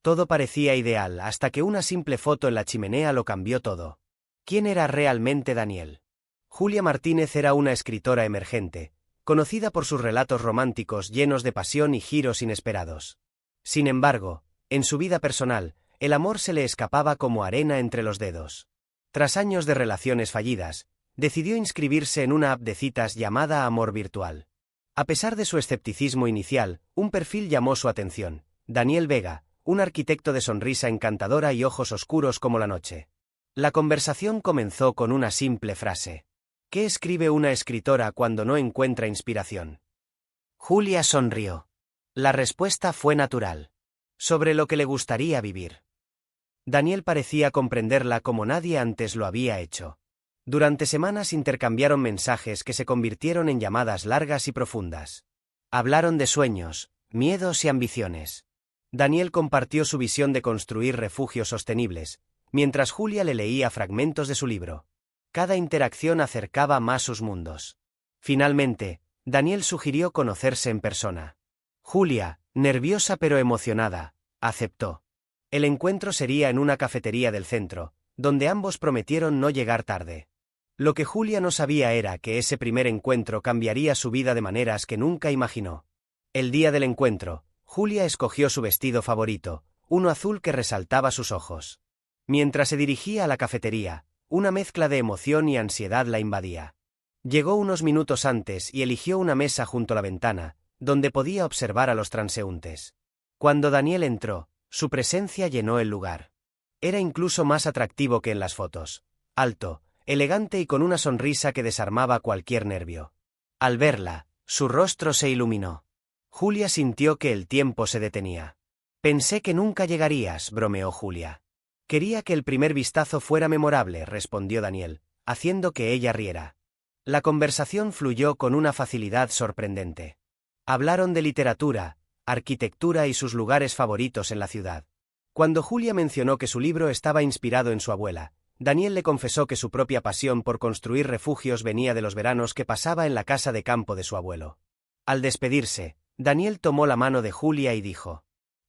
Todo parecía ideal hasta que una simple foto en la chimenea lo cambió todo. ¿Quién era realmente Daniel? Julia Martínez era una escritora emergente, conocida por sus relatos románticos llenos de pasión y giros inesperados. Sin embargo, en su vida personal, el amor se le escapaba como arena entre los dedos. Tras años de relaciones fallidas, decidió inscribirse en una app de citas llamada Amor Virtual. A pesar de su escepticismo inicial, un perfil llamó su atención: Daniel Vega, un arquitecto de sonrisa encantadora y ojos oscuros como la noche. La conversación comenzó con una simple frase: ¿qué escribe una escritora cuando no encuentra inspiración? Julia sonrió. La respuesta fue natural. Sobre lo que le gustaría vivir. Daniel parecía comprenderla como nadie antes lo había hecho. Durante semanas intercambiaron mensajes que se convirtieron en llamadas largas y profundas. Hablaron de sueños, miedos y ambiciones. Daniel compartió su visión de construir refugios sostenibles, mientras Julia le leía fragmentos de su libro. Cada interacción acercaba más sus mundos. Finalmente, Daniel sugirió conocerse en persona. Julia, nerviosa pero emocionada, aceptó. El encuentro sería en una cafetería del centro, donde ambos prometieron no llegar tarde. Lo que Julia no sabía era que ese primer encuentro cambiaría su vida de maneras que nunca imaginó. El día del encuentro, Julia escogió su vestido favorito, uno azul que resaltaba sus ojos. Mientras se dirigía a la cafetería, una mezcla de emoción y ansiedad la invadía. Llegó unos minutos antes y eligió una mesa junto a la ventana, donde podía observar a los transeúntes. Cuando Daniel entró, su presencia llenó el lugar. Era incluso más atractivo que en las fotos. Alto, elegante y con una sonrisa que desarmaba cualquier nervio. Al verla, su rostro se iluminó. Julia sintió que el tiempo se detenía. Pensé que nunca llegarías, bromeó Julia. Quería que el primer vistazo fuera memorable, respondió Daniel, haciendo que ella riera. La conversación fluyó con una facilidad sorprendente. Hablaron de literatura, arquitectura y sus lugares favoritos en la ciudad. Cuando Julia mencionó que su libro estaba inspirado en su abuela, Daniel le confesó que su propia pasión por construir refugios venía de los veranos que pasaba en la casa de campo de su abuelo. Al despedirse, Daniel tomó la mano de Julia y dijo: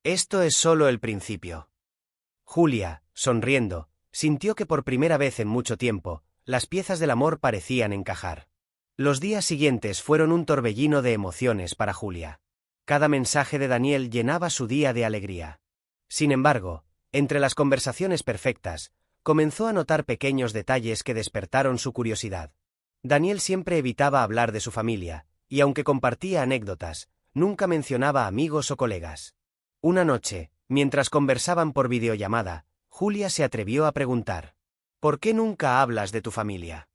«Esto es solo el principio». Julia, sonriendo, sintió que por primera vez en mucho tiempo, las piezas del amor parecían encajar. Los días siguientes fueron un torbellino de emociones para Julia. Cada mensaje de Daniel llenaba su día de alegría. Sin embargo, entre las conversaciones perfectas, comenzó a notar pequeños detalles que despertaron su curiosidad. Daniel siempre evitaba hablar de su familia, y aunque compartía anécdotas, nunca mencionaba amigos o colegas. Una noche, mientras conversaban por videollamada, Julia se atrevió a preguntar: «¿Por qué nunca hablas de tu familia?».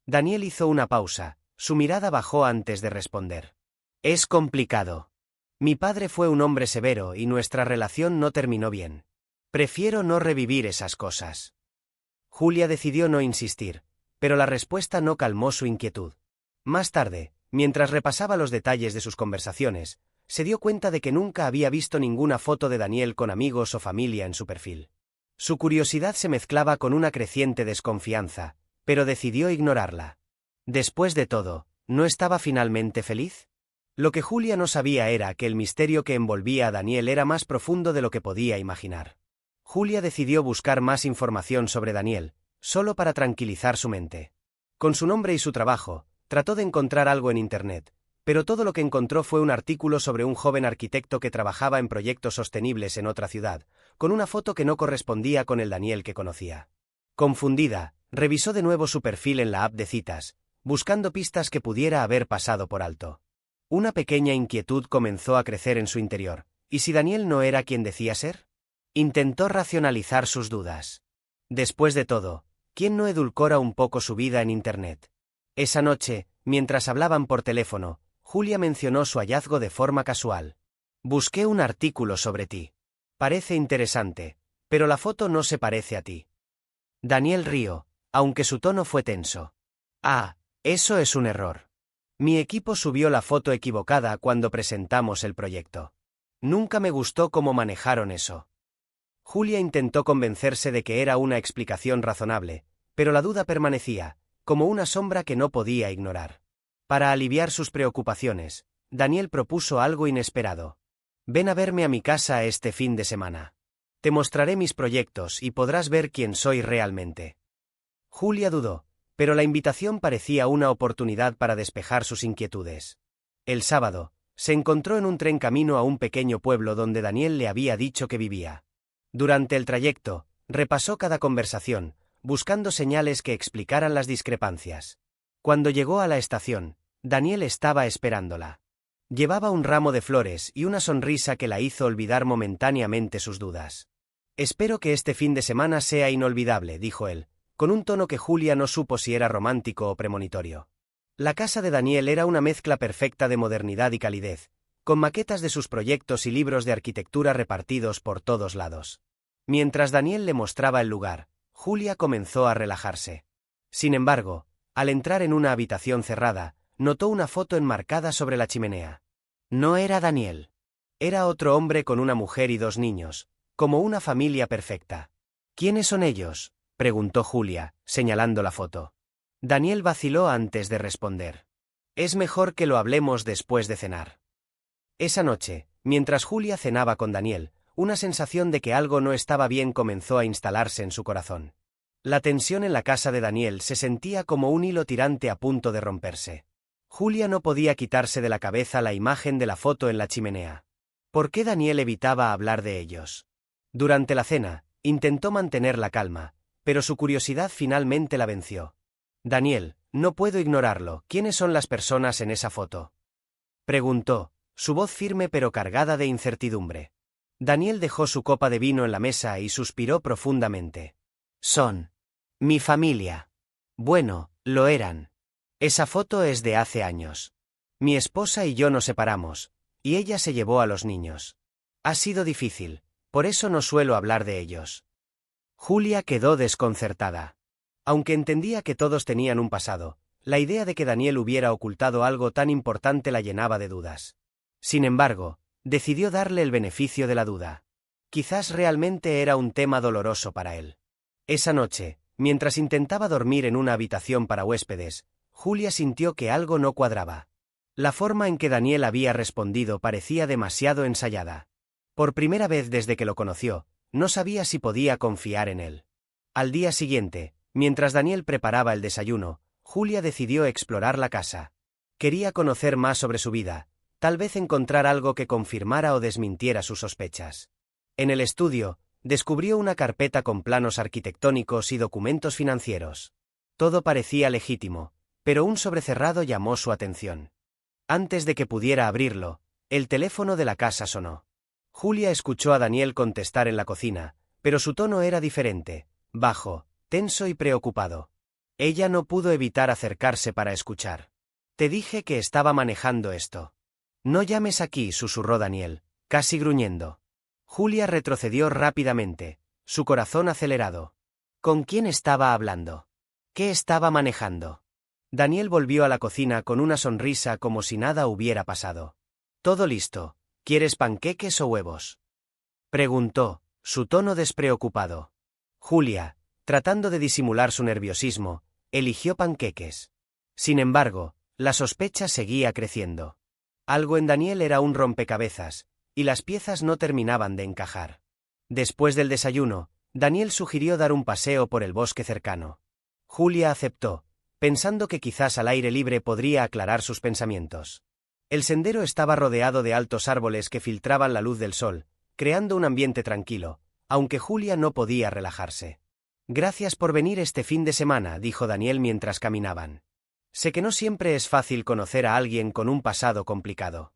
Daniel hizo una pausa, su mirada bajó antes de responder. «Es complicado. Mi padre fue un hombre severo y nuestra relación no terminó bien. Prefiero no revivir esas cosas». Julia decidió no insistir, pero la respuesta no calmó su inquietud. Más tarde, mientras repasaba los detalles de sus conversaciones, se dio cuenta de que nunca había visto ninguna foto de Daniel con amigos o familia en su perfil. Su curiosidad se mezclaba con una creciente desconfianza, pero decidió ignorarla. Después de todo, ¿no estaba finalmente feliz? Lo que Julia no sabía era que el misterio que envolvía a Daniel era más profundo de lo que podía imaginar. Julia decidió buscar más información sobre Daniel, solo para tranquilizar su mente. Con su nombre y su trabajo, trató de encontrar algo en Internet, pero todo lo que encontró fue un artículo sobre un joven arquitecto que trabajaba en proyectos sostenibles en otra ciudad, con una foto que no correspondía con el Daniel que conocía. Confundida, revisó de nuevo su perfil en la app de citas, buscando pistas que pudiera haber pasado por alto. Una pequeña inquietud comenzó a crecer en su interior. ¿Y si Daniel no era quien decía ser? Intentó racionalizar sus dudas. Después de todo, ¿quién no edulcora un poco su vida en Internet? Esa noche, mientras hablaban por teléfono, Julia mencionó su hallazgo de forma casual. «Busqué un artículo sobre ti. Parece interesante, pero la foto no se parece a ti». Daniel rió, aunque su tono fue tenso. «Ah, eso es un error. Mi equipo subió la foto equivocada cuando presentamos el proyecto. Nunca me gustó cómo manejaron eso». Julia intentó convencerse de que era una explicación razonable, pero la duda permanecía, como una sombra que no podía ignorar. Para aliviar sus preocupaciones, Daniel propuso algo inesperado. «Ven a verme a mi casa este fin de semana. Te mostraré mis proyectos y podrás ver quién soy realmente. Julia dudó, pero la invitación parecía una oportunidad para despejar sus inquietudes. El sábado, se encontró en un tren camino a un pequeño pueblo donde Daniel le había dicho que vivía. Durante el trayecto, repasó cada conversación, buscando señales que explicaran las discrepancias. Cuando llegó a la estación, Daniel estaba esperándola. Llevaba un ramo de flores y una sonrisa que la hizo olvidar momentáneamente sus dudas. Espero que este fin de semana sea inolvidable, dijo él, con un tono que Julia no supo si era romántico o premonitorio. La casa de Daniel era una mezcla perfecta de modernidad y calidez, con maquetas de sus proyectos y libros de arquitectura repartidos por todos lados. Mientras Daniel le mostraba el lugar, Julia comenzó a relajarse. Sin embargo, al entrar en una habitación cerrada, notó una foto enmarcada sobre la chimenea. No era Daniel. Era otro hombre con una mujer y 2 niños, como una familia perfecta. ¿Quiénes son ellos?, preguntó Julia, señalando la foto. Daniel vaciló antes de responder. Es mejor que lo hablemos después de cenar. Esa noche, mientras Julia cenaba con Daniel, una sensación de que algo no estaba bien comenzó a instalarse en su corazón. La tensión en la casa de Daniel se sentía como un hilo tirante a punto de romperse. Julia no podía quitarse de la cabeza la imagen de la foto en la chimenea. ¿Por qué Daniel evitaba hablar de ellos? Durante la cena, intentó mantener la calma, pero su curiosidad finalmente la venció. Daniel, no puedo ignorarlo, ¿quiénes son las personas en esa foto?, preguntó, su voz firme pero cargada de incertidumbre. Daniel dejó su copa de vino en la mesa y suspiró profundamente. Son mi familia. Bueno, lo eran. Esa foto es de hace años. Mi esposa y yo nos separamos, y ella se llevó a los niños. Ha sido difícil, por eso no suelo hablar de ellos. Julia quedó desconcertada. Aunque entendía que todos tenían un pasado, la idea de que Daniel hubiera ocultado algo tan importante la llenaba de dudas. Sin embargo, decidió darle el beneficio de la duda. Quizás realmente era un tema doloroso para él. Esa noche, mientras intentaba dormir en una habitación para huéspedes, Julia sintió que algo no cuadraba. La forma en que Daniel había respondido parecía demasiado ensayada. Por primera vez desde que lo conoció, no sabía si podía confiar en él. Al día siguiente, mientras Daniel preparaba el desayuno, Julia decidió explorar la casa. Quería conocer más sobre su vida, tal vez encontrar algo que confirmara o desmintiera sus sospechas. En el estudio, descubrió una carpeta con planos arquitectónicos y documentos financieros. Todo parecía legítimo, pero un sobrecerrado llamó su atención. Antes de que pudiera abrirlo, el teléfono de la casa sonó. Julia escuchó a Daniel contestar en la cocina, pero su tono era diferente, bajo, tenso y preocupado. Ella no pudo evitar acercarse para escuchar. Te dije que estaba manejando esto. No llames aquí, susurró Daniel, casi gruñendo. Julia retrocedió rápidamente, su corazón acelerado. ¿Con quién estaba hablando? ¿Qué estaba manejando? Daniel volvió a la cocina con una sonrisa como si nada hubiera pasado. Todo listo. ¿Quieres panqueques o huevos?, preguntó, su tono despreocupado. Julia, tratando de disimular su nerviosismo, eligió panqueques. Sin embargo, la sospecha seguía creciendo. Algo en Daniel era un rompecabezas, y las piezas no terminaban de encajar. Después del desayuno, Daniel sugirió dar un paseo por el bosque cercano. Julia aceptó, pensando que quizás al aire libre podría aclarar sus pensamientos. El sendero estaba rodeado de altos árboles que filtraban la luz del sol, creando un ambiente tranquilo, aunque Julia no podía relajarse. Gracias por venir este fin de semana, dijo Daniel mientras caminaban. Sé que no siempre es fácil conocer a alguien con un pasado complicado.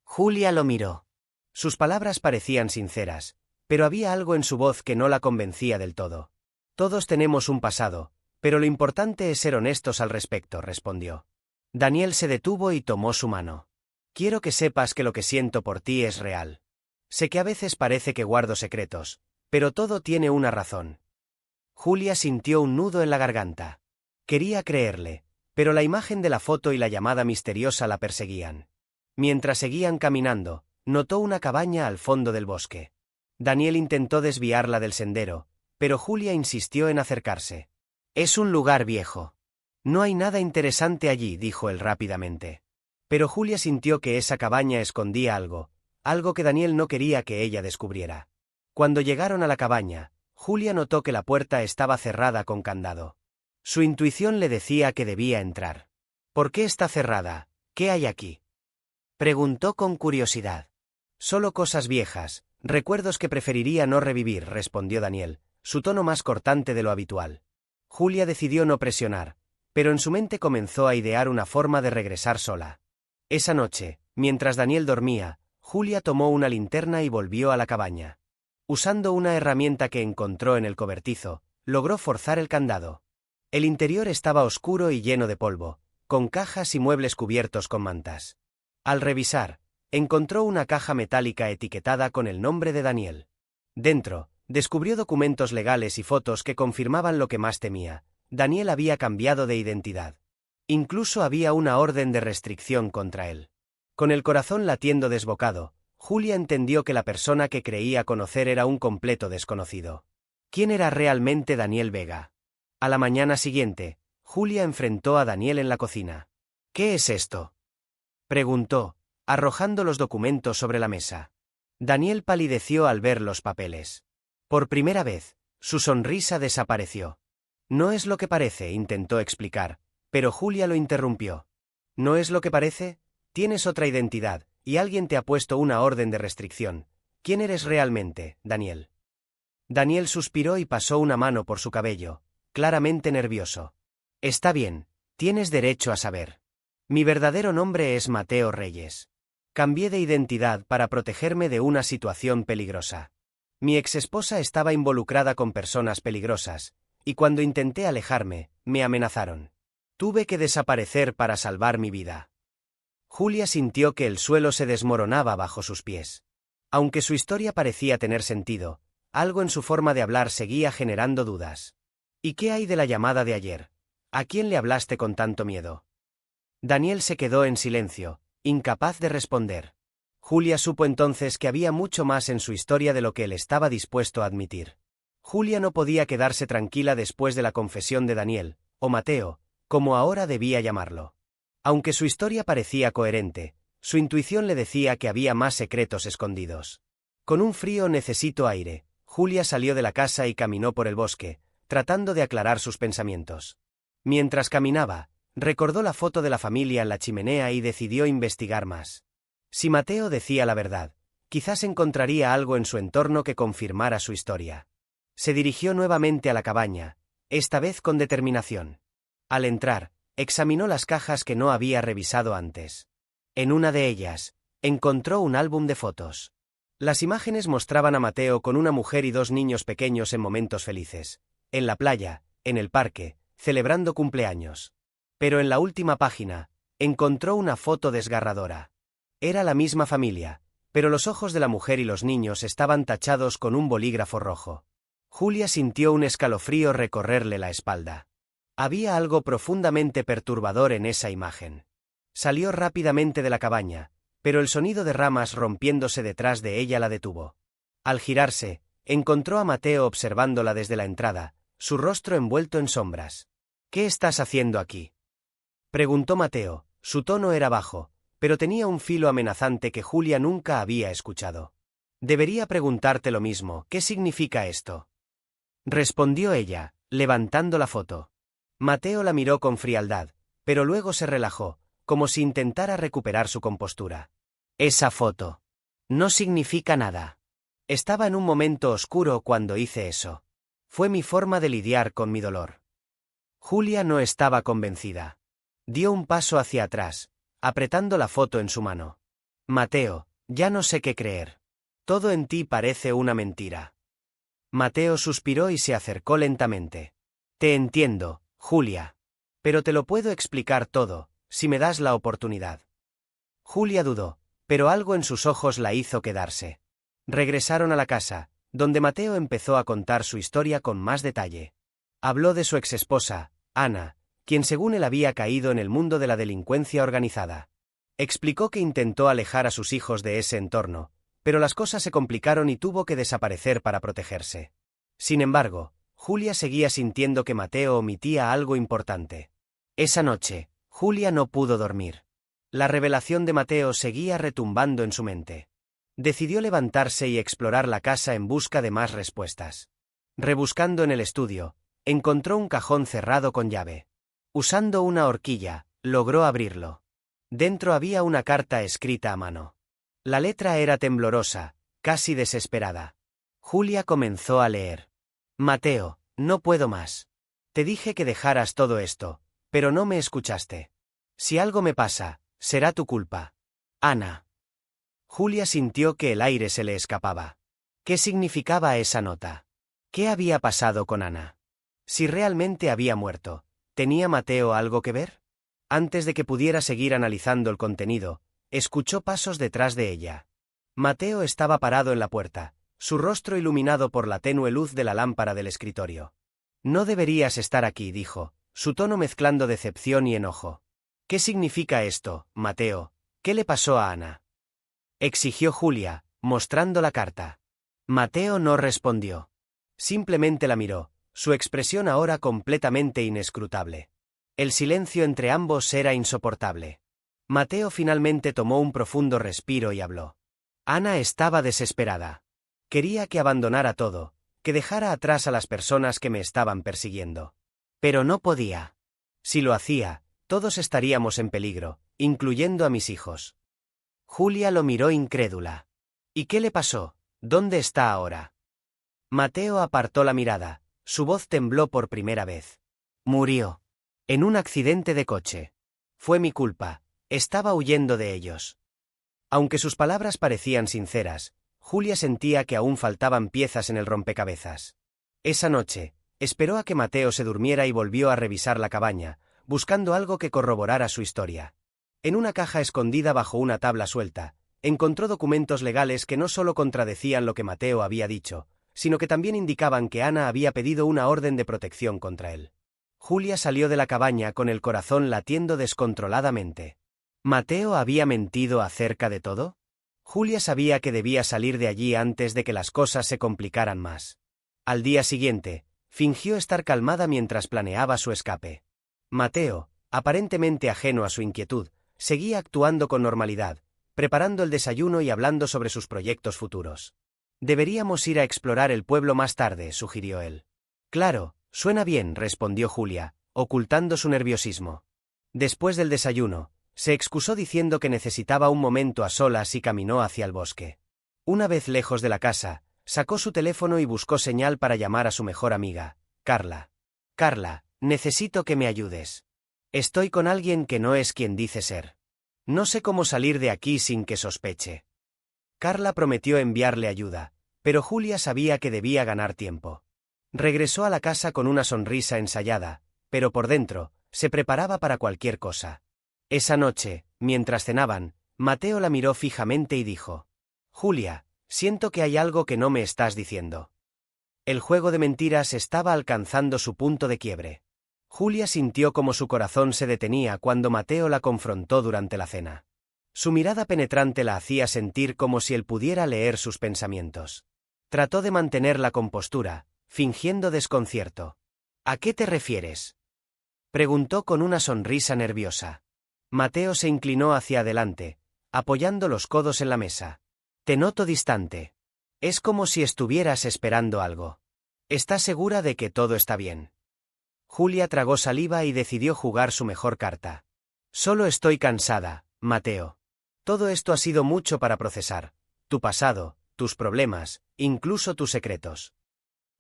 Julia lo miró. Sus palabras parecían sinceras, pero había algo en su voz que no la convencía del todo. Todos tenemos un pasado, pero lo importante es ser honestos al respecto, respondió. Daniel se detuvo y tomó su mano. Quiero que sepas que lo que siento por ti es real. Sé que a veces parece que guardo secretos, pero todo tiene una razón. Julia sintió un nudo en la garganta. Quería creerle, pero la imagen de la foto y la llamada misteriosa la perseguían. Mientras seguían caminando, notó una cabaña al fondo del bosque. Daniel intentó desviarla del sendero, pero Julia insistió en acercarse. Es un lugar viejo. No hay nada interesante allí, dijo él rápidamente. Pero Julia sintió que esa cabaña escondía algo que Daniel no quería que ella descubriera. Cuando llegaron a la cabaña, Julia notó que la puerta estaba cerrada con candado. Su intuición le decía que debía entrar. ¿Por qué está cerrada? ¿Qué hay aquí?, preguntó con curiosidad. Solo cosas viejas, recuerdos que preferiría no revivir, respondió Daniel, su tono más cortante de lo habitual. Julia decidió no presionar, pero en su mente comenzó a idear una forma de regresar sola. Esa noche, mientras Daniel dormía, Julia tomó una linterna y volvió a la cabaña. Usando una herramienta que encontró en el cobertizo, logró forzar el candado. El interior estaba oscuro y lleno de polvo, con cajas y muebles cubiertos con mantas. Al revisar, encontró una caja metálica etiquetada con el nombre de Daniel. Dentro, descubrió documentos legales y fotos que confirmaban lo que más temía: Daniel había cambiado de identidad. Incluso había una orden de restricción contra él. Con el corazón latiendo desbocado, Julia entendió que la persona que creía conocer era un completo desconocido. ¿Quién era realmente Daniel Vega? A la mañana siguiente, Julia enfrentó a Daniel en la cocina. ¿Qué es esto?, preguntó, arrojando los documentos sobre la mesa. Daniel palideció al ver los papeles. Por primera vez, su sonrisa desapareció. No es lo que parece, intentó explicar, pero Julia lo interrumpió. ¿No es lo que parece? Tienes otra identidad, y alguien te ha puesto una orden de restricción. ¿Quién eres realmente, Daniel? Daniel suspiró y pasó una mano por su cabello, claramente nervioso. Está bien, tienes derecho a saber. Mi verdadero nombre es Mateo Reyes. Cambié de identidad para protegerme de una situación peligrosa. Mi exesposa estaba involucrada con personas peligrosas, y cuando intenté alejarme, me amenazaron. Tuve que desaparecer para salvar mi vida. Julia sintió que el suelo se desmoronaba bajo sus pies. Aunque su historia parecía tener sentido, algo en su forma de hablar seguía generando dudas. ¿Y qué hay de la llamada de ayer? ¿A quién le hablaste con tanto miedo? Daniel se quedó en silencio, incapaz de responder. Julia supo entonces que había mucho más en su historia de lo que él estaba dispuesto a admitir. Julia no podía quedarse tranquila después de la confesión de Daniel, o Mateo, como ahora debía llamarlo. Aunque su historia parecía coherente, su intuición le decía que había más secretos escondidos. Con un frío necesito aire, Julia salió de la casa y caminó por el bosque, tratando de aclarar sus pensamientos. Mientras caminaba, recordó la foto de la familia en la chimenea y decidió investigar más. Si Mateo decía la verdad, quizás encontraría algo en su entorno que confirmara su historia. Se dirigió nuevamente a la cabaña, esta vez con determinación. Al entrar, examinó las cajas que no había revisado antes. En una de ellas, encontró un álbum de fotos. Las imágenes mostraban a Mateo con una mujer y dos niños pequeños en momentos felices, en la playa, en el parque, celebrando cumpleaños. Pero en la última página, encontró una foto desgarradora. Era la misma familia, pero los ojos de la mujer y los niños estaban tachados con un bolígrafo rojo. Julia sintió un escalofrío recorrerle la espalda. Había algo profundamente perturbador en esa imagen. Salió rápidamente de la cabaña, pero el sonido de ramas rompiéndose detrás de ella la detuvo. Al girarse, encontró a Mateo observándola desde la entrada, su rostro envuelto en sombras. ¿Qué estás haciendo aquí?, preguntó Mateo. Su tono era bajo, pero tenía un filo amenazante que Julia nunca había escuchado. Debería preguntarte lo mismo, ¿qué significa esto?, respondió ella, levantando la foto. Mateo la miró con frialdad, pero luego se relajó, como si intentara recuperar su compostura. Esa foto no significa nada. Estaba en un momento oscuro cuando hice eso. Fue mi forma de lidiar con mi dolor. Julia no estaba convencida. Dio un paso hacia atrás, apretando la foto en su mano. Mateo, ya no sé qué creer. Todo en ti parece una mentira. Mateo suspiró y se acercó lentamente. Te entiendo, Julia. Pero te lo puedo explicar todo, si me das la oportunidad. Julia dudó, pero algo en sus ojos la hizo quedarse. Regresaron a la casa, donde Mateo empezó a contar su historia con más detalle. Habló de su exesposa, Ana, quien según él había caído en el mundo de la delincuencia organizada. Explicó que intentó alejar a sus hijos de ese entorno, pero las cosas se complicaron y tuvo que desaparecer para protegerse. Sin embargo, Julia seguía sintiendo que Mateo omitía algo importante. Esa noche, Julia no pudo dormir. La revelación de Mateo seguía retumbando en su mente. Decidió levantarse y explorar la casa en busca de más respuestas. Rebuscando en el estudio, encontró un cajón cerrado con llave. Usando una horquilla, logró abrirlo. Dentro había una carta escrita a mano. La letra era temblorosa, casi desesperada. Julia comenzó a leer. Mateo, no puedo más. Te dije que dejaras todo esto, pero no me escuchaste. Si algo me pasa, será tu culpa. Ana. Julia sintió que el aire se le escapaba. ¿Qué significaba esa nota? ¿Qué había pasado con Ana? Si realmente había muerto, ¿tenía Mateo algo que ver? Antes de que pudiera seguir analizando el contenido, escuchó pasos detrás de ella. Mateo estaba parado en la puerta, su rostro iluminado por la tenue luz de la lámpara del escritorio. No deberías estar aquí, dijo, su tono mezclando decepción y enojo. ¿Qué significa esto, Mateo? ¿Qué le pasó a Ana? Exigió Julia, mostrando la carta. Mateo no respondió. Simplemente la miró, su expresión ahora completamente inescrutable. El silencio entre ambos era insoportable. Mateo finalmente tomó un profundo respiro y habló. Ana estaba desesperada. Quería que abandonara todo, que dejara atrás a las personas que me estaban persiguiendo. Pero no podía. Si lo hacía, todos estaríamos en peligro, incluyendo a mis hijos. Julia lo miró incrédula. ¿Y qué le pasó? ¿Dónde está ahora? Mateo apartó la mirada, su voz tembló por primera vez. Murió. En un accidente de coche. Fue mi culpa, estaba huyendo de ellos. Aunque sus palabras parecían sinceras, Julia sentía que aún faltaban piezas en el rompecabezas. Esa noche, esperó a que Mateo se durmiera y volvió a revisar la cabaña, buscando algo que corroborara su historia. En una caja escondida bajo una tabla suelta, encontró documentos legales que no solo contradecían lo que Mateo había dicho, sino que también indicaban que Ana había pedido una orden de protección contra él. Julia salió de la cabaña con el corazón latiendo descontroladamente. ¿Mateo había mentido acerca de todo? Julia sabía que debía salir de allí antes de que las cosas se complicaran más. Al día siguiente, fingió estar calmada mientras planeaba su escape. Mateo, aparentemente ajeno a su inquietud, seguía actuando con normalidad, preparando el desayuno y hablando sobre sus proyectos futuros. Deberíamos ir a explorar el pueblo más tarde, sugirió él. Claro, suena bien, respondió Julia, ocultando su nerviosismo. Después del desayuno, se excusó diciendo que necesitaba un momento a solas y caminó hacia el bosque. Una vez lejos de la casa, sacó su teléfono y buscó señal para llamar a su mejor amiga, Carla. Carla, necesito que me ayudes. Estoy con alguien que no es quien dice ser. No sé cómo salir de aquí sin que sospeche. Carla prometió enviarle ayuda, pero Julia sabía que debía ganar tiempo. Regresó a la casa con una sonrisa ensayada, pero por dentro, se preparaba para cualquier cosa. Esa noche, mientras cenaban, Mateo la miró fijamente y dijo: Julia, siento que hay algo que no me estás diciendo. El juego de mentiras estaba alcanzando su punto de quiebre. Julia sintió como su corazón se detenía cuando Mateo la confrontó durante la cena. Su mirada penetrante la hacía sentir como si él pudiera leer sus pensamientos. Trató de mantener la compostura, fingiendo desconcierto. ¿A qué te refieres?, preguntó con una sonrisa nerviosa. Mateo se inclinó hacia adelante, apoyando los codos en la mesa. Te noto distante. Es como si estuvieras esperando algo. ¿Estás segura de que todo está bien? Julia tragó saliva y decidió jugar su mejor carta. Solo estoy cansada, Mateo. Todo esto ha sido mucho para procesar. Tu pasado, tus problemas, incluso tus secretos.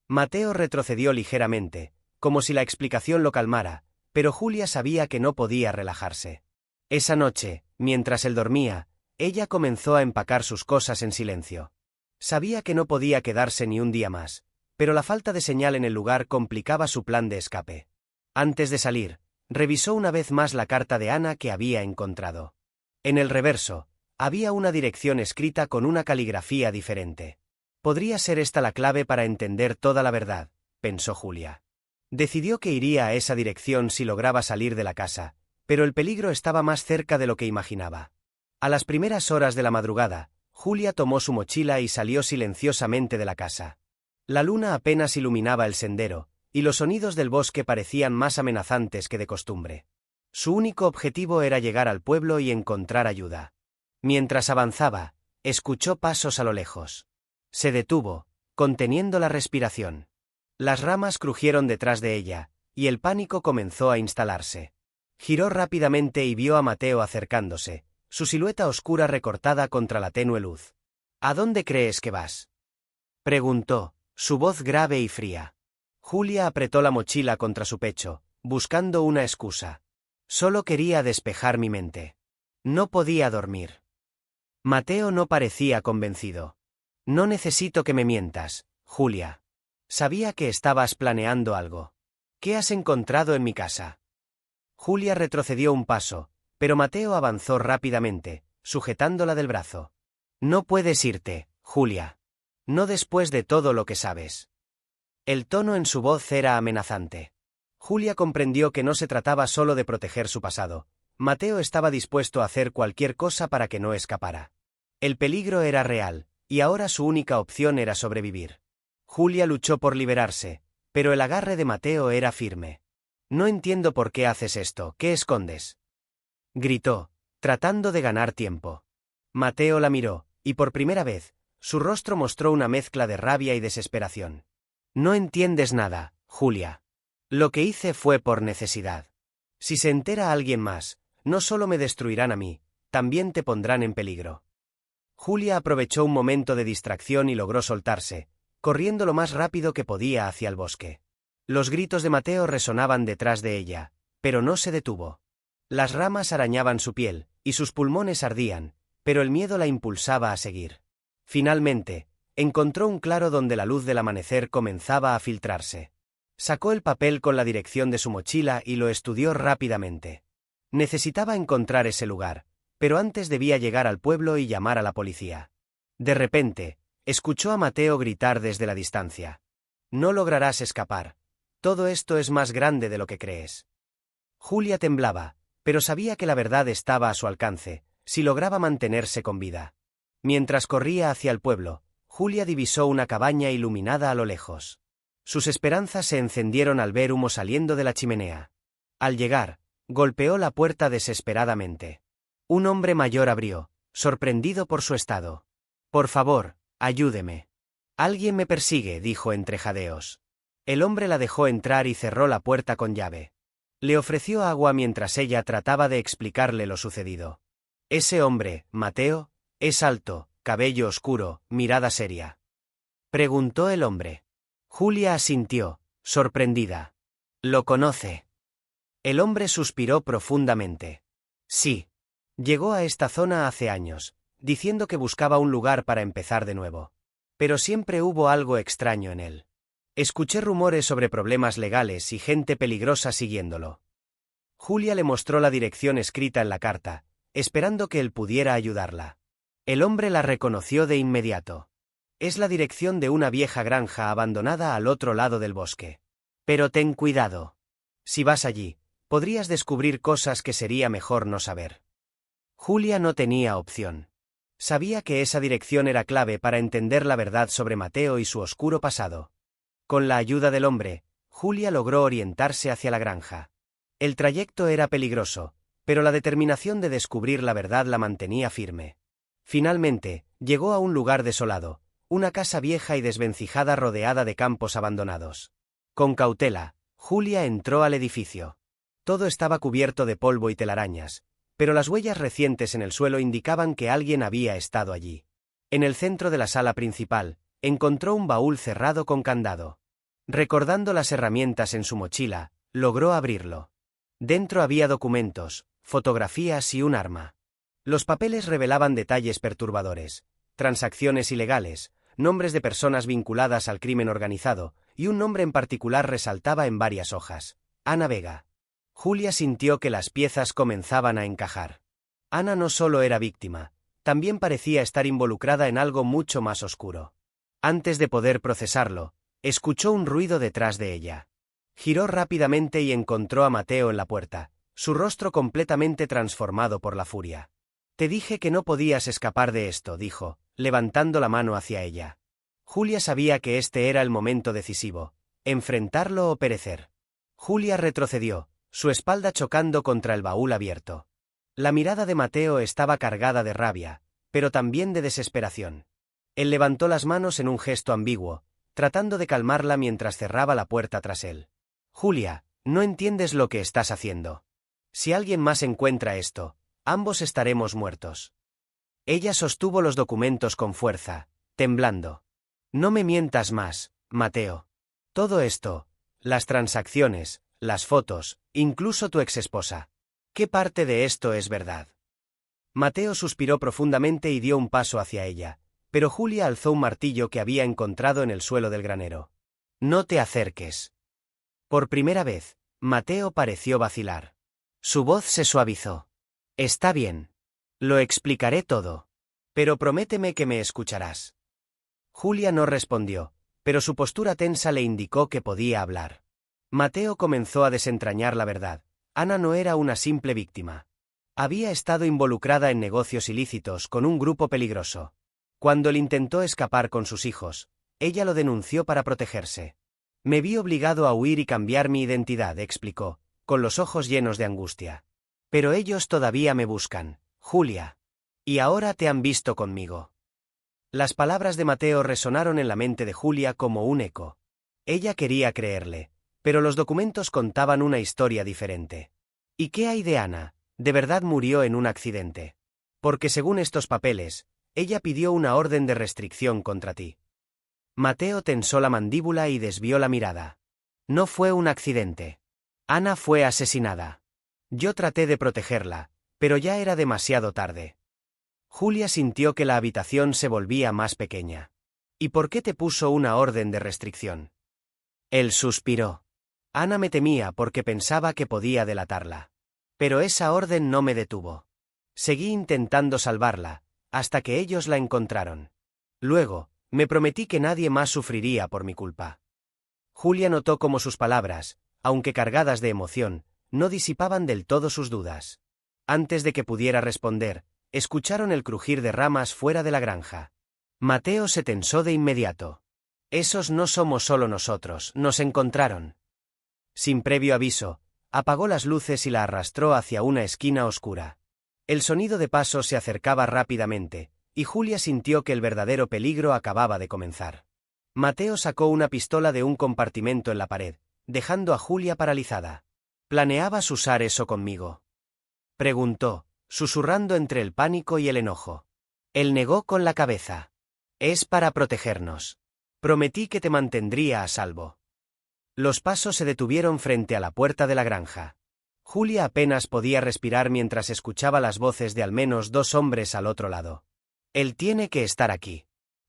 Mateo retrocedió ligeramente, como si la explicación lo calmara, pero Julia sabía que no podía relajarse. Esa noche, mientras él dormía, ella comenzó a empacar sus cosas en silencio. Sabía que no podía quedarse ni un día más, pero la falta de señal en el lugar complicaba su plan de escape. Antes de salir, revisó una vez más la carta de Ana que había encontrado. En el reverso, había una dirección escrita con una caligrafía diferente. Podría ser esta la clave para entender toda la verdad, pensó Julia. Decidió que iría a esa dirección si lograba salir de la casa, pero el peligro estaba más cerca de lo que imaginaba. A las primeras horas de la madrugada, Julia tomó su mochila y salió silenciosamente de la casa. La luna apenas iluminaba el sendero, y los sonidos del bosque parecían más amenazantes que de costumbre. Su único objetivo era llegar al pueblo y encontrar ayuda. Mientras avanzaba, Escuchó pasos a lo lejos. Se detuvo, conteniendo la respiración. Las ramas crujieron detrás de ella, y el pánico comenzó a instalarse. Giró rápidamente y vio a Mateo acercándose, su silueta oscura recortada contra la tenue luz. ¿A dónde crees que vas?, preguntó, su voz grave y fría. Julia apretó la mochila contra su pecho, buscando una excusa. Solo quería despejar mi mente. No podía dormir. Mateo no parecía convencido. No necesito que me mientas, Julia. Sabía que estabas planeando algo. ¿Qué has encontrado en mi casa? Julia retrocedió un paso, pero Mateo avanzó rápidamente, sujetándola del brazo. No puedes irte, Julia. No después de todo lo que sabes. El tono en su voz era amenazante. Julia comprendió que no se trataba solo de proteger su pasado. Mateo estaba dispuesto a hacer cualquier cosa para que no escapara. El peligro era real, y ahora su única opción era sobrevivir. Julia luchó por liberarse, pero el agarre de Mateo era firme. No entiendo por qué haces esto, ¿qué escondes?, gritó, tratando de ganar tiempo. Mateo la miró, y por primera vez, su rostro mostró una mezcla de rabia y desesperación. No entiendes nada, Julia. Lo que hice fue por necesidad. Si se entera alguien más, no solo me destruirán a mí, también te pondrán en peligro. Julia aprovechó un momento de distracción y logró soltarse, corriendo lo más rápido que podía hacia el bosque. Los gritos de Mateo resonaban detrás de ella, pero no se detuvo. Las ramas arañaban su piel, y sus pulmones ardían, pero el miedo la impulsaba a seguir. Finalmente, encontró un claro donde la luz del amanecer comenzaba a filtrarse. Sacó el papel con la dirección de su mochila y lo estudió rápidamente. Necesitaba encontrar ese lugar, pero antes debía llegar al pueblo y llamar a la policía. De repente, escuchó a Mateo gritar desde la distancia. No lograrás escapar. Todo esto es más grande de lo que crees. Julia temblaba, pero sabía que la verdad estaba a su alcance, si lograba mantenerse con vida. Mientras corría hacia el pueblo, Julia divisó una cabaña iluminada a lo lejos. Sus esperanzas se encendieron al ver humo saliendo de la chimenea. Al llegar, golpeó la puerta desesperadamente. Un hombre mayor abrió, sorprendido por su estado. «Por favor, ayúdeme. Alguien me persigue», dijo entre jadeos. El hombre la dejó entrar y cerró la puerta con llave. Le ofreció agua mientras ella trataba de explicarle lo sucedido. Ese hombre, Mateo, es alto, cabello oscuro, mirada seria. Preguntó el hombre. Julia asintió, sorprendida. ¿Lo conoce? El hombre suspiró profundamente. Sí. Llegó a esta zona hace años, diciendo que buscaba un lugar para empezar de nuevo. Pero siempre hubo algo extraño en él. Escuché rumores sobre problemas legales y gente peligrosa siguiéndolo. Julia le mostró la dirección escrita en la carta, esperando que él pudiera ayudarla. El hombre la reconoció de inmediato. Es la dirección de una vieja granja abandonada al otro lado del bosque. Pero ten cuidado. Si vas allí, podrías descubrir cosas que sería mejor no saber. Julia no tenía opción. Sabía que esa dirección era clave para entender la verdad sobre Mateo y su oscuro pasado. Con la ayuda del hombre, Julia logró orientarse hacia la granja. El trayecto era peligroso, pero la determinación de descubrir la verdad la mantenía firme. Finalmente, llegó a un lugar desolado, una casa vieja y desvencijada rodeada de campos abandonados. Con cautela, Julia entró al edificio. Todo estaba cubierto de polvo y telarañas, pero las huellas recientes en el suelo indicaban que alguien había estado allí. En el centro de la sala principal, encontró un baúl cerrado con candado. Recordando las herramientas en su mochila, logró abrirlo. Dentro había documentos, fotografías y un arma. Los papeles revelaban detalles perturbadores, transacciones ilegales, nombres de personas vinculadas al crimen organizado, y un nombre en particular resaltaba en varias hojas: Ana Vega. Julia sintió que las piezas comenzaban a encajar. Ana no solo era víctima, también parecía estar involucrada en algo mucho más oscuro. Antes de poder procesarlo, escuchó un ruido detrás de ella. Giró rápidamente y encontró a Mateo en la puerta, su rostro completamente transformado por la furia. «Te dije que no podías escapar de esto», dijo, levantando la mano hacia ella. Julia sabía que este era el momento decisivo, enfrentarlo o perecer. Julia retrocedió, su espalda chocando contra el baúl abierto. La mirada de Mateo estaba cargada de rabia, pero también de desesperación. Él levantó las manos en un gesto ambiguo, tratando de calmarla mientras cerraba la puerta tras él. Julia, no entiendes lo que estás haciendo. Si alguien más encuentra esto, ambos estaremos muertos. Ella sostuvo los documentos con fuerza, temblando. No me mientas más, Mateo. Todo esto, las transacciones, las fotos, incluso tu exesposa. ¿Qué parte de esto es verdad? Mateo suspiró profundamente y dio un paso hacia ella, pero Julia alzó un martillo que había encontrado en el suelo del granero. No te acerques. Por primera vez, Mateo pareció vacilar. Su voz se suavizó. Está bien. Lo explicaré todo. Pero prométeme que me escucharás. Julia no respondió, pero su postura tensa le indicó que podía hablar. Mateo comenzó a desentrañar la verdad. Ana no era una simple víctima. Había estado involucrada en negocios ilícitos con un grupo peligroso. Cuando él intentó escapar con sus hijos, ella lo denunció para protegerse. Me vi obligado a huir y cambiar mi identidad, explicó, con los ojos llenos de angustia. Pero ellos todavía me buscan, Julia. Y ahora te han visto conmigo. Las palabras de Mateo resonaron en la mente de Julia como un eco. Ella quería creerle, pero los documentos contaban una historia diferente. ¿Y qué hay de Ana? ¿De verdad murió en un accidente? Porque según estos papeles, ella pidió una orden de restricción contra ti. Mateo tensó la mandíbula y desvió la mirada. No fue un accidente. Ana fue asesinada. Yo traté de protegerla, pero ya era demasiado tarde. Julia sintió que la habitación se volvía más pequeña. ¿Y por qué te puso una orden de restricción? Él suspiró. Ana me temía porque pensaba que podía delatarla. Pero esa orden no me detuvo. Seguí intentando salvarla, hasta que ellos la encontraron. Luego, me prometí que nadie más sufriría por mi culpa. Julia notó cómo sus palabras, aunque cargadas de emoción, no disipaban del todo sus dudas. Antes de que pudiera responder, escucharon el crujir de ramas fuera de la granja. Mateo se tensó de inmediato. Esos no somos solo nosotros, nos encontraron. Sin previo aviso, apagó las luces y la arrastró hacia una esquina oscura. El sonido de pasos se acercaba rápidamente, y Julia sintió que el verdadero peligro acababa de comenzar. Mateo sacó una pistola de un compartimento en la pared, dejando a Julia paralizada. ¿Planeabas usar eso conmigo?, preguntó, susurrando entre el pánico y el enojo. Él negó con la cabeza. Es para protegernos. Prometí que te mantendría a salvo. Los pasos se detuvieron frente a la puerta de la granja. Julia apenas podía respirar mientras escuchaba las voces de al menos 2 hombres al otro lado. Él tiene que estar aquí.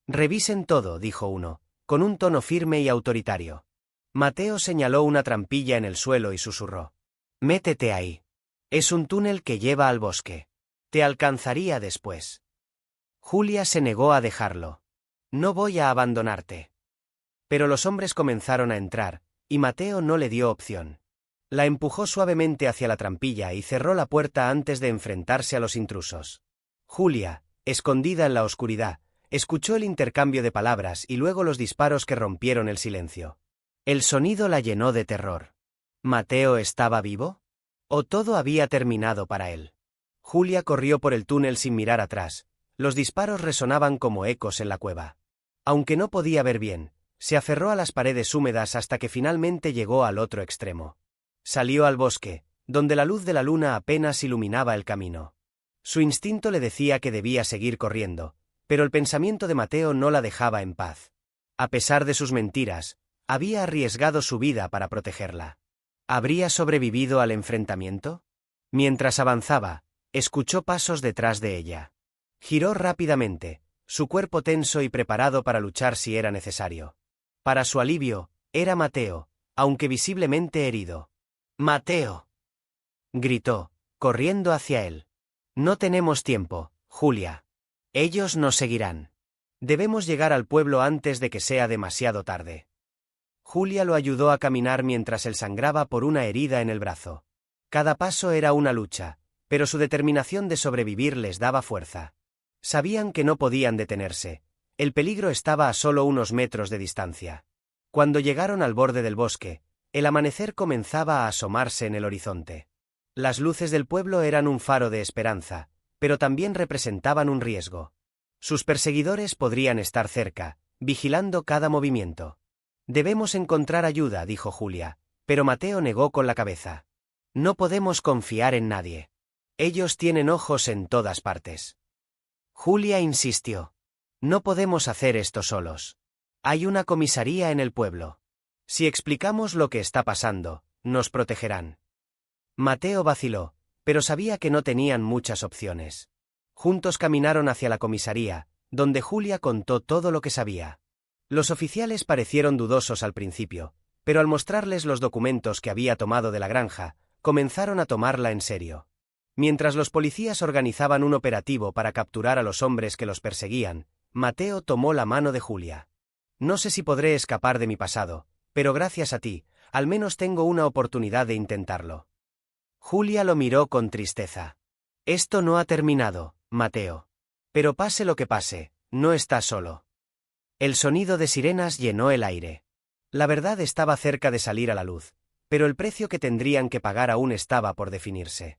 Revisen todo, dijo uno, con un tono firme y autoritario. Mateo señaló una trampilla en el suelo y susurró. Métete ahí. Es un túnel que lleva al bosque. Te alcanzaría después. Julia se negó a dejarlo. No voy a abandonarte. Pero los hombres comenzaron a entrar, y Mateo no le dio opción. La empujó suavemente hacia la trampilla y cerró la puerta antes de enfrentarse a los intrusos. Julia, escondida en la oscuridad, escuchó el intercambio de palabras y luego los disparos que rompieron el silencio. El sonido la llenó de terror. ¿Mateo estaba vivo? ¿O todo había terminado para él? Julia corrió por el túnel sin mirar atrás. Los disparos resonaban como ecos en la cueva. Aunque no podía ver bien, se aferró a las paredes húmedas hasta que finalmente llegó al otro extremo. Salió al bosque, donde la luz de la luna apenas iluminaba el camino. Su instinto le decía que debía seguir corriendo, pero el pensamiento de Mateo no la dejaba en paz. A pesar de sus mentiras, había arriesgado su vida para protegerla. ¿Habría sobrevivido al enfrentamiento? Mientras avanzaba, escuchó pasos detrás de ella. Giró rápidamente, su cuerpo tenso y preparado para luchar si era necesario. Para su alivio, era Mateo, aunque visiblemente herido. ¡Mateo!, gritó, corriendo hacia él. No tenemos tiempo, Julia. Ellos nos seguirán. Debemos llegar al pueblo antes de que sea demasiado tarde. Julia lo ayudó a caminar mientras él sangraba por una herida en el brazo. Cada paso era una lucha, pero su determinación de sobrevivir les daba fuerza. Sabían que no podían detenerse. El peligro estaba a solo unos metros de distancia. Cuando llegaron al borde del bosque, el amanecer comenzaba a asomarse en el horizonte. Las luces del pueblo eran un faro de esperanza, pero también representaban un riesgo. Sus perseguidores podrían estar cerca, vigilando cada movimiento. Debemos encontrar ayuda, dijo Julia, pero Mateo negó con la cabeza. No podemos confiar en nadie. Ellos tienen ojos en todas partes. Julia insistió. No podemos hacer esto solos. Hay una comisaría en el pueblo. Si explicamos lo que está pasando, nos protegerán. Mateo vaciló, pero sabía que no tenían muchas opciones. Juntos caminaron hacia la comisaría, donde Julia contó todo lo que sabía. Los oficiales parecieron dudosos al principio, pero al mostrarles los documentos que había tomado de la granja, comenzaron a tomarla en serio. Mientras los policías organizaban un operativo para capturar a los hombres que los perseguían, Mateo tomó la mano de Julia. No sé si podré escapar de mi pasado, pero gracias a ti, al menos tengo una oportunidad de intentarlo. Julia lo miró con tristeza. Esto no ha terminado, Mateo. Pero pase lo que pase, no estás solo. El sonido de sirenas llenó el aire. La verdad estaba cerca de salir a la luz, pero el precio que tendrían que pagar aún estaba por definirse.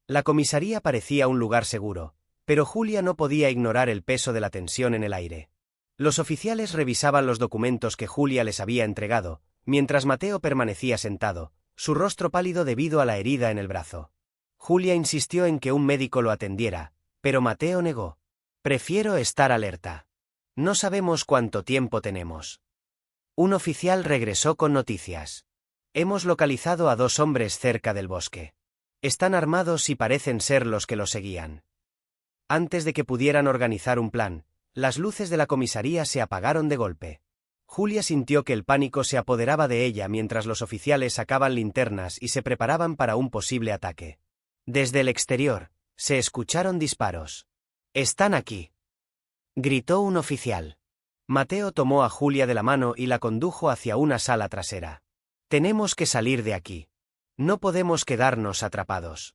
La comisaría parecía un lugar seguro, pero Julia no podía ignorar el peso de la tensión en el aire. Los oficiales revisaban los documentos que Julia les había entregado, mientras Mateo permanecía sentado, su rostro pálido debido a la herida en el brazo. Julia insistió en que un médico lo atendiera, pero Mateo negó. Prefiero estar alerta. No sabemos cuánto tiempo tenemos. Un oficial regresó con noticias. Hemos localizado a 2 hombres cerca del bosque. Están armados y parecen ser los que los seguían. Antes de que pudieran organizar un plan, las luces de la comisaría se apagaron de golpe. Julia sintió que el pánico se apoderaba de ella mientras los oficiales sacaban linternas y se preparaban para un posible ataque. Desde el exterior, se escucharon disparos. «¡Están aquí!», gritó un oficial. Mateo tomó a Julia de la mano y la condujo hacia una sala trasera. «Tenemos que salir de aquí. No podemos quedarnos atrapados».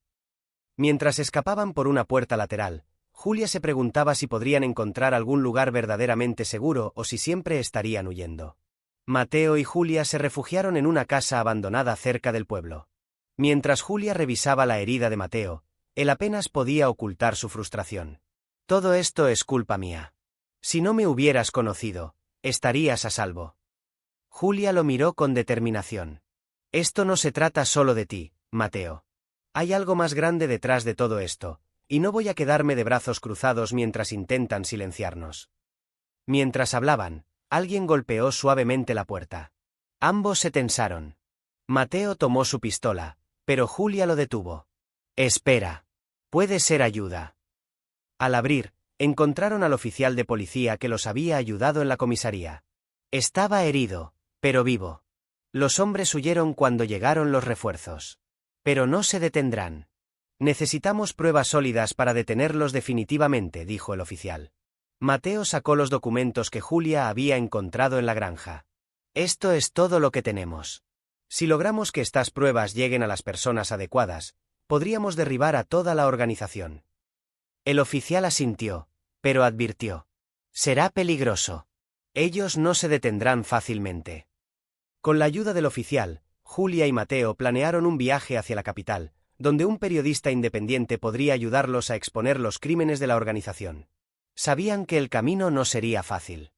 Mientras escapaban por una puerta lateral, Julia se preguntaba si podrían encontrar algún lugar verdaderamente seguro o si siempre estarían huyendo. Mateo y Julia se refugiaron en una casa abandonada cerca del pueblo. Mientras Julia revisaba la herida de Mateo, él apenas podía ocultar su frustración. «Todo esto es culpa mía. Si no me hubieras conocido, estarías a salvo». Julia lo miró con determinación. «Esto no se trata solo de ti, Mateo. Hay algo más grande detrás de todo esto, y no voy a quedarme de brazos cruzados mientras intentan silenciarnos». Mientras hablaban, alguien golpeó suavemente la puerta. Ambos se tensaron. Mateo tomó su pistola, pero Julia lo detuvo. «Espera. Puede ser ayuda». Al abrir, encontraron al oficial de policía que los había ayudado en la comisaría. Estaba herido, pero vivo. Los hombres huyeron cuando llegaron los refuerzos. Pero no se detendrán. «Necesitamos pruebas sólidas para detenerlos definitivamente», dijo el oficial. Mateo sacó los documentos que Julia había encontrado en la granja. «Esto es todo lo que tenemos. Si logramos que estas pruebas lleguen a las personas adecuadas, podríamos derribar a toda la organización». El oficial asintió, pero advirtió. «Será peligroso. Ellos no se detendrán fácilmente». Con la ayuda del oficial, Julia y Mateo planearon un viaje hacia la capital, donde un periodista independiente podría ayudarlos a exponer los crímenes de la organización. Sabían que el camino no sería fácil.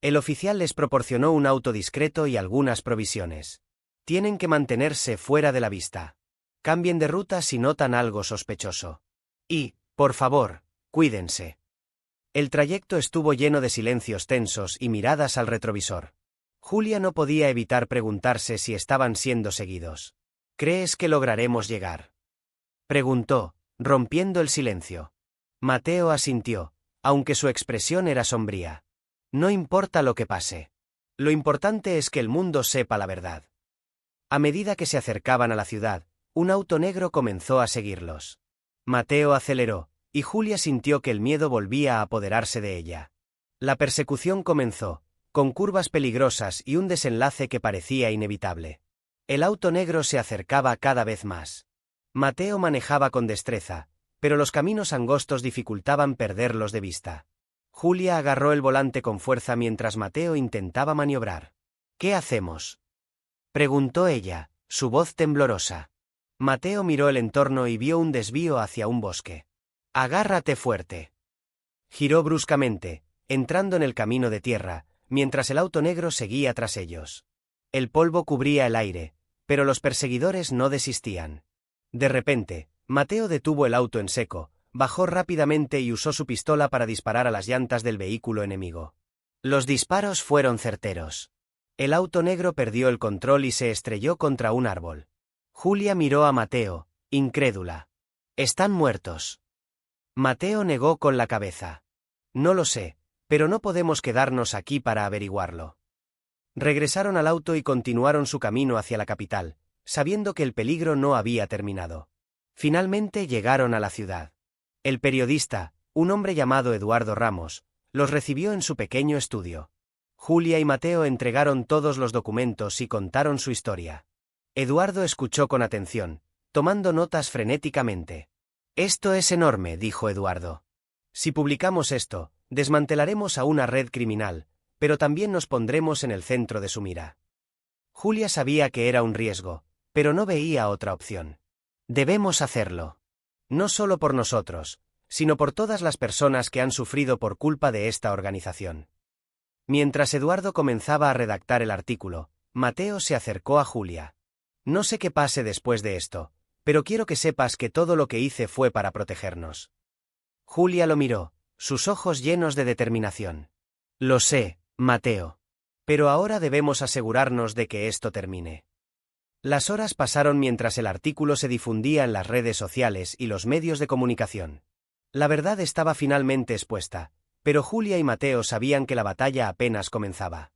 El oficial les proporcionó un auto discreto y algunas provisiones. «Tienen que mantenerse fuera de la vista. Cambien de ruta si notan algo sospechoso. Y, por favor, cuídense». El trayecto estuvo lleno de silencios tensos y miradas al retrovisor. Julia no podía evitar preguntarse si estaban siendo seguidos. «¿Crees que lograremos llegar?», preguntó, rompiendo el silencio. Mateo asintió, aunque su expresión era sombría. «No importa lo que pase. Lo importante es que el mundo sepa la verdad». A medida que se acercaban a la ciudad, un auto negro comenzó a seguirlos. Mateo aceleró, y Julia sintió que el miedo volvía a apoderarse de ella. La persecución comenzó, con curvas peligrosas y un desenlace que parecía inevitable. El auto negro se acercaba cada vez más. Mateo manejaba con destreza, pero los caminos angostos dificultaban perderlos de vista. Julia agarró el volante con fuerza mientras Mateo intentaba maniobrar. «¿Qué hacemos?», preguntó ella, su voz temblorosa. Mateo miró el entorno y vio un desvío hacia un bosque. «Agárrate fuerte». Giró bruscamente, entrando en el camino de tierra, mientras el auto negro seguía tras ellos. El polvo cubría el aire, pero los perseguidores no desistían. De repente, Mateo detuvo el auto en seco, bajó rápidamente y usó su pistola para disparar a las llantas del vehículo enemigo. Los disparos fueron certeros. El auto negro perdió el control y se estrelló contra un árbol. Julia miró a Mateo, incrédula. «Están muertos». Mateo negó con la cabeza. «No lo sé, pero no podemos quedarnos aquí para averiguarlo». Regresaron al auto y continuaron su camino hacia la capital, sabiendo que el peligro no había terminado. Finalmente llegaron a la ciudad. El periodista, un hombre llamado Eduardo Ramos, los recibió en su pequeño estudio. Julia y Mateo entregaron todos los documentos y contaron su historia. Eduardo escuchó con atención, tomando notas frenéticamente. «Esto es enorme», dijo Eduardo. «Si publicamos esto, desmantelaremos a una red criminal, pero también nos pondremos en el centro de su mira». Julia sabía que era un riesgo, pero no veía otra opción. «Debemos hacerlo. No solo por nosotros, sino por todas las personas que han sufrido por culpa de esta organización». Mientras Eduardo comenzaba a redactar el artículo, Mateo se acercó a Julia. «No sé qué pase después de esto, pero quiero que sepas que todo lo que hice fue para protegernos». Julia lo miró, sus ojos llenos de determinación. «Lo sé, Mateo. Pero ahora debemos asegurarnos de que esto termine». Las horas pasaron mientras el artículo se difundía en las redes sociales y los medios de comunicación. La verdad estaba finalmente expuesta, pero Julia y Mateo sabían que la batalla apenas comenzaba.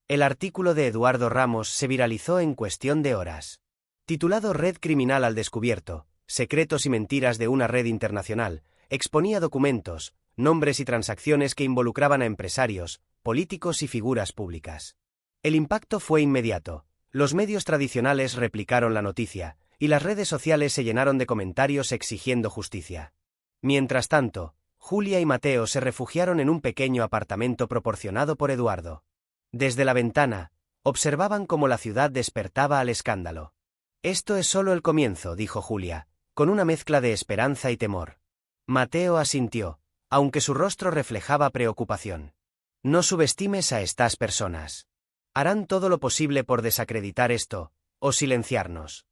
El artículo de Eduardo Ramos se viralizó en cuestión de horas. Titulado «Red criminal al descubierto, secretos y mentiras de una red internacional», exponía documentos, nombres y transacciones que involucraban a empresarios, políticos y figuras públicas. El impacto fue inmediato. Los medios tradicionales replicaron la noticia, y las redes sociales se llenaron de comentarios exigiendo justicia. Mientras tanto, Julia y Mateo se refugiaron en un pequeño apartamento proporcionado por Eduardo. Desde la ventana, observaban cómo la ciudad despertaba al escándalo. «Esto es solo el comienzo», dijo Julia, con una mezcla de esperanza y temor. Mateo asintió, aunque su rostro reflejaba preocupación. «No subestimes a estas personas. Harán todo lo posible por desacreditar esto, o silenciarnos».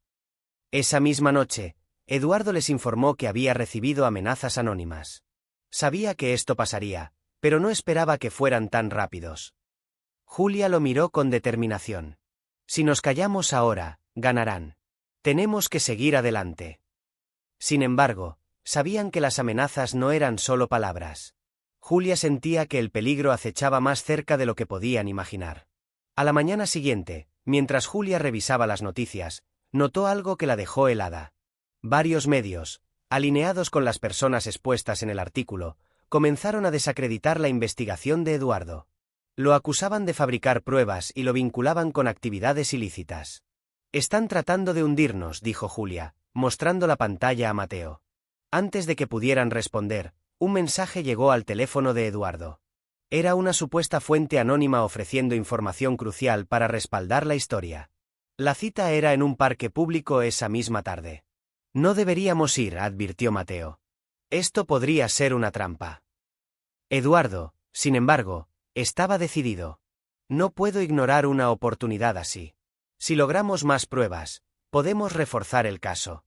Esa misma noche, Eduardo les informó que había recibido amenazas anónimas. Sabía que esto pasaría, pero no esperaba que fueran tan rápidos. Julia lo miró con determinación. «Si nos callamos ahora, ganarán. Tenemos que seguir adelante». Sin embargo, sabían que las amenazas no eran solo palabras. Julia sentía que el peligro acechaba más cerca de lo que podían imaginar. A la mañana siguiente, mientras Julia revisaba las noticias, notó algo que la dejó helada. Varios medios, alineados con las personas expuestas en el artículo, comenzaron a desacreditar la investigación de Eduardo. Lo acusaban de fabricar pruebas y lo vinculaban con actividades ilícitas. «Están tratando de hundirnos», dijo Julia, mostrando la pantalla a Mateo. Antes de que pudieran responder, un mensaje llegó al teléfono de Eduardo. Era una supuesta fuente anónima ofreciendo información crucial para respaldar la historia. La cita era en un parque público esa misma tarde. «No deberíamos ir», advirtió Mateo. «Esto podría ser una trampa». Eduardo, sin embargo, estaba decidido. «No puedo ignorar una oportunidad así. Si logramos más pruebas, podemos reforzar el caso».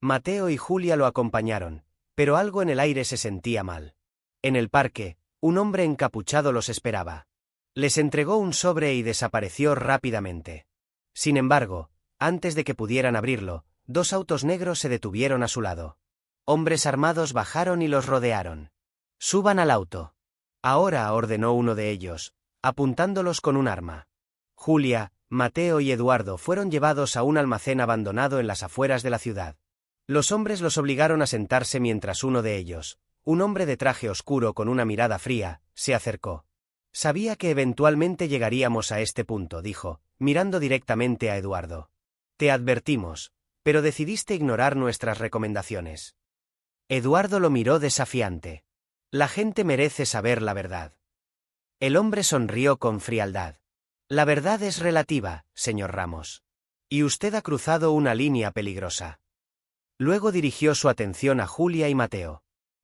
Mateo y Julia lo acompañaron, pero algo en el aire se sentía mal. En el parque, un hombre encapuchado los esperaba. Les entregó un sobre y desapareció rápidamente. Sin embargo, antes de que pudieran abrirlo, 2 autos negros se detuvieron a su lado. Hombres armados bajaron y los rodearon. «Suban al auto». «Ahora», ordenó uno de ellos, apuntándolos con un arma. Julia, Mateo y Eduardo fueron llevados a un almacén abandonado en las afueras de la ciudad. Los hombres los obligaron a sentarse mientras uno de ellos, un hombre de traje oscuro con una mirada fría, se acercó. «Sabía que eventualmente llegaríamos a este punto», dijo, mirando directamente a Eduardo. «Te advertimos, pero decidiste ignorar nuestras recomendaciones». Eduardo lo miró desafiante. «La gente merece saber la verdad». El hombre sonrió con frialdad. «La verdad es relativa, señor Ramos. Y usted ha cruzado una línea peligrosa». Luego dirigió su atención a Julia y Mateo.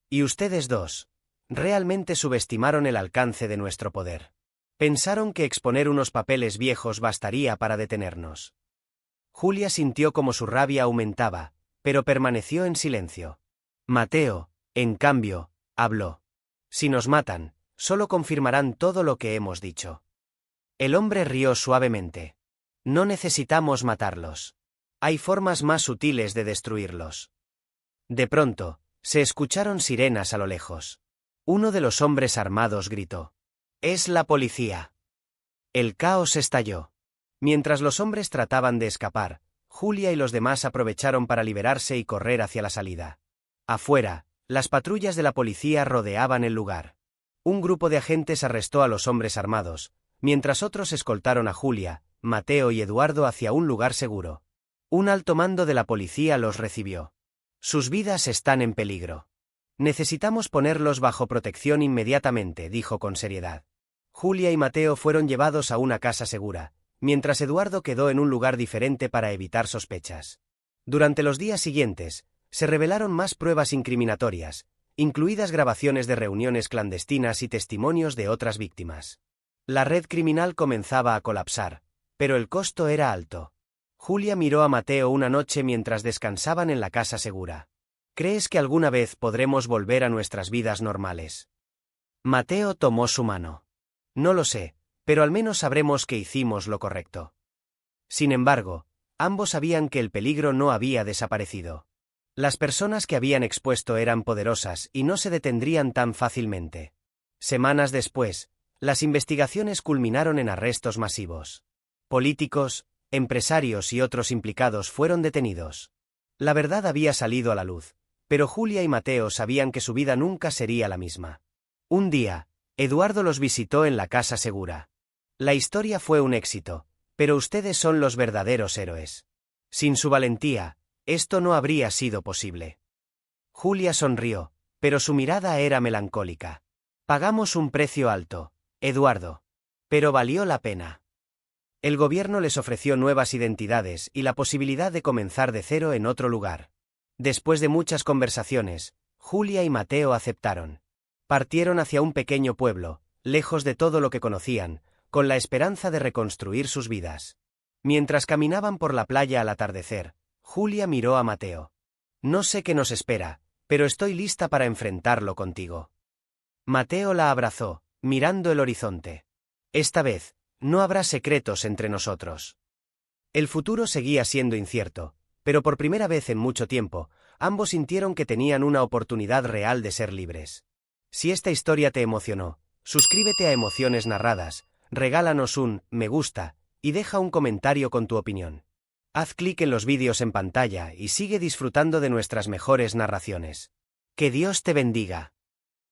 «Y ustedes dos. Realmente subestimaron el alcance de nuestro poder. Pensaron que exponer unos papeles viejos bastaría para detenernos. Julia sintió como su rabia aumentaba, pero permaneció en silencio. Mateo, en cambio, habló. Si nos matan, solo confirmarán todo lo que hemos dicho. El hombre rió suavemente. No necesitamos matarlos. Hay formas más sutiles de destruirlos. De pronto, se escucharon sirenas a lo lejos. Uno de los hombres armados gritó: «¡Es la policía!». El caos estalló. Mientras los hombres trataban de escapar, Julia y los demás aprovecharon para liberarse y correr hacia la salida. Afuera, las patrullas de la policía rodeaban el lugar. Un grupo de agentes arrestó a los hombres armados, mientras otros escoltaron a Julia, Mateo y Eduardo hacia un lugar seguro. Un alto mando de la policía los recibió. «Sus vidas están en peligro. Necesitamos ponerlos bajo protección inmediatamente», dijo con seriedad. Julia y Mateo fueron llevados a una casa segura, mientras Eduardo quedó en un lugar diferente para evitar sospechas. Durante los días siguientes, se revelaron más pruebas incriminatorias, incluidas grabaciones de reuniones clandestinas y testimonios de otras víctimas. La red criminal comenzaba a colapsar, pero el costo era alto. Julia miró a Mateo una noche mientras descansaban en la casa segura. «¿Crees que alguna vez podremos volver a nuestras vidas normales?». Mateo tomó su mano. «No lo sé, pero al menos sabremos que hicimos lo correcto». Sin embargo, ambos sabían que el peligro no había desaparecido. Las personas que habían expuesto eran poderosas y no se detendrían tan fácilmente. Semanas después, las investigaciones culminaron en arrestos masivos. Políticos, empresarios y otros implicados fueron detenidos. La verdad había salido a la luz, pero Julia y Mateo sabían que su vida nunca sería la misma. Un día, Eduardo los visitó en la casa segura. «La historia fue un éxito, pero ustedes son los verdaderos héroes. Sin su valentía, esto no habría sido posible». Julia sonrió, pero su mirada era melancólica. «Pagamos un precio alto, Eduardo. Pero valió la pena». El gobierno les ofreció nuevas identidades y la posibilidad de comenzar de cero en otro lugar. Después de muchas conversaciones, Julia y Mateo aceptaron. Partieron hacia un pequeño pueblo, lejos de todo lo que conocían, con la esperanza de reconstruir sus vidas. Mientras caminaban por la playa al atardecer, Julia miró a Mateo. «No sé qué nos espera, pero estoy lista para enfrentarlo contigo». Mateo la abrazó, mirando el horizonte. «Esta vez, no habrá secretos entre nosotros». El futuro seguía siendo incierto, pero por primera vez en mucho tiempo, ambos sintieron que tenían una oportunidad real de ser libres. Si esta historia te emocionó, suscríbete a Emociones Narradas, regálanos un me gusta y deja un comentario con tu opinión. Haz clic en los vídeos en pantalla y sigue disfrutando de nuestras mejores narraciones. Que Dios te bendiga.